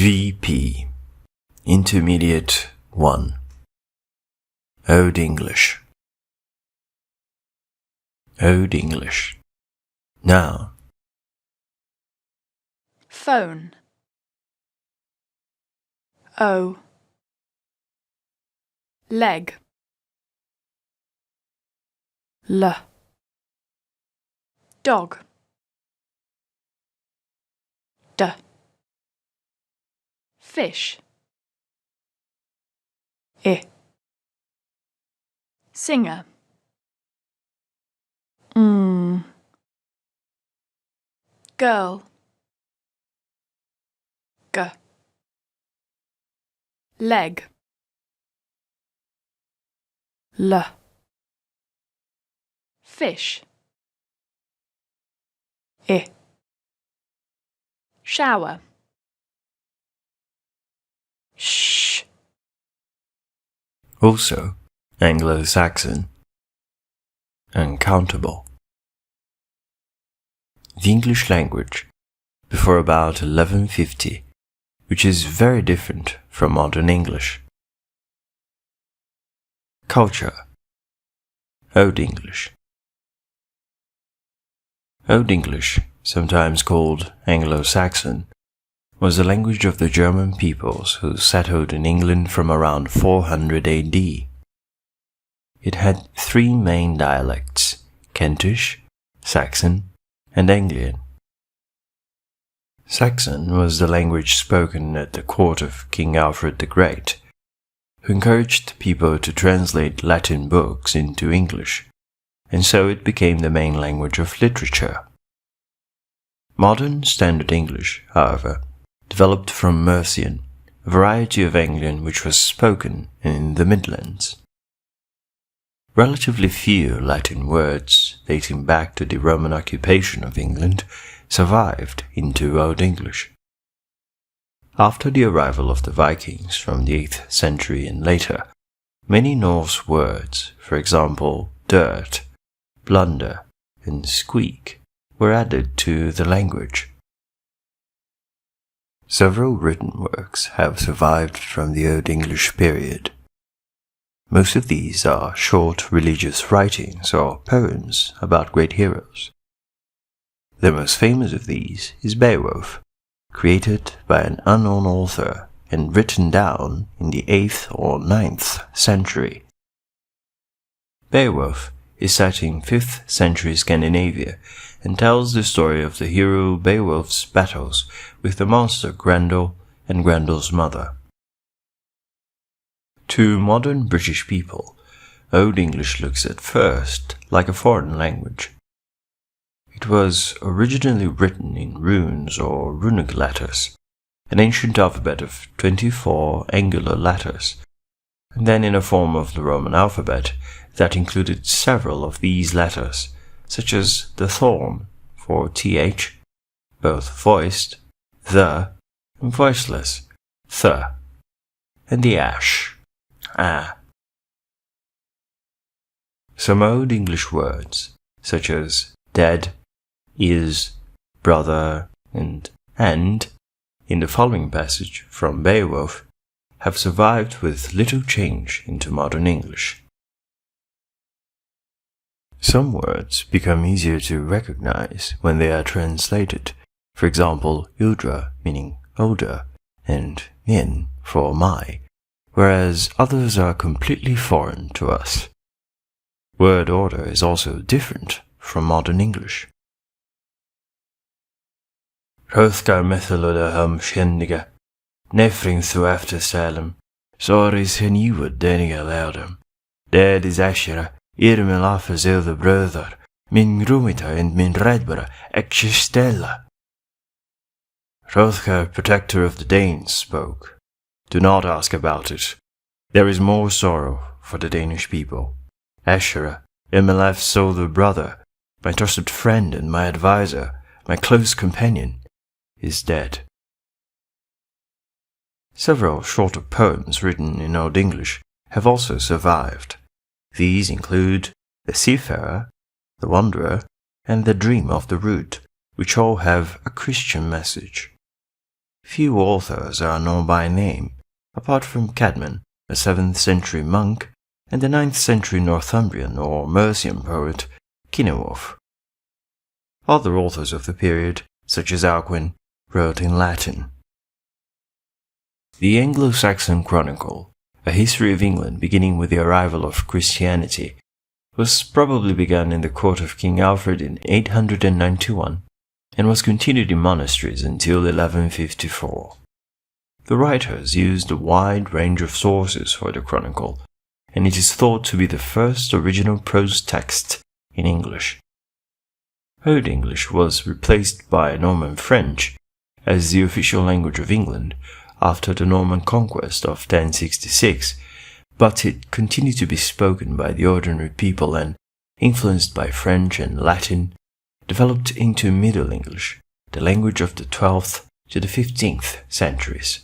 VP Intermediate 1 Old English. Old English. Noun. Phone. O. Leg. L. Dog. D. Fish. I. Singer. Girl. G. Leg. L. Fish. I. Shower. Sh. Also Anglo-Saxon. Uncountable. The English language before about 1150, which is very different from modern English. Culture. Old English. Old English, sometimes called Anglo-Saxon, was the language of the German peoples who settled in England from around 400 AD. It had three main dialects: Kentish, Saxon, and Anglian. Saxon was the language spoken at the court of King Alfred the Great, who encouraged people to translate Latin books into English, and so it became the main language of literature. Modern Standard English, however, developed from Mercian, a variety of Anglian which was spoken in the Midlands. Relatively few Latin words, dating back to the Roman occupation of England, survived into Old English. After the arrival of the Vikings from the 8th century and later, many Norse words, for example dirt, blunder, and squeak, were added to the language. Several written works have survived from the Old English period. Most of these are short religious writings or poems about great heroes. The most famous of these is Beowulf, created by an unknown author and written down in the 8th or 9th century. Beowulf is set in 5th century Scandinavia and tells the story of the hero Beowulf's battles with the monster Grendel and Grendel's mother. To modern British people, Old English looks at first like a foreign language. It was originally written in runes or runic letters, an ancient alphabet of 24 angular letters, and then in a form of the Roman alphabet that included several of these letters, such as the thorn for th, both voiced, the, and voiceless, th, and the ash, ah. Some Old English words, such as dead, is, brother, and in the following passage from Beowulf, have survived with little change into modern English. Some words become easier to recognize when they are translated, for example, Ildra meaning older, and min for my, whereas others are completely foreign to us. Word order is also different from modern English. Röthgar methalode ham skändiga, nefring thu efter sälem, soris hen juvud deniga lärdom. Dead is Ashera, irmel afers the brother, min grumita and min redbara, existella. Hrothgar, protector of the Danes, spoke. Do not ask about it. There is more sorrow for the Danish people. Ashera, Imelaf's soldier brother, my trusted friend and my adviser, my close companion, is dead. Several shorter poems written in Old English have also survived. These include The Seafarer, The Wanderer, and The Dream of the Rood, which all have a Christian message. few authors are known by name, apart from Cadman, a 7th century monk, and the 9th century Northumbrian or Mercian poet Cynewulf. Other authors of the period, such as Alcuin, wrote in Latin. The Anglo-Saxon Chronicle, a history of England beginning with the arrival of Christianity, was probably begun in the court of King Alfred in 891 and was continued in monasteries until 1154. The writers used a wide range of sources for the chronicle, and it is thought to be the first original prose text in English. Old English was replaced by Norman French as the official language of England after the Norman conquest of 1066, but it continued to be spoken by the ordinary people and, influenced by French and Latin, developed into Middle English, the language of the 12th to the 15th centuries.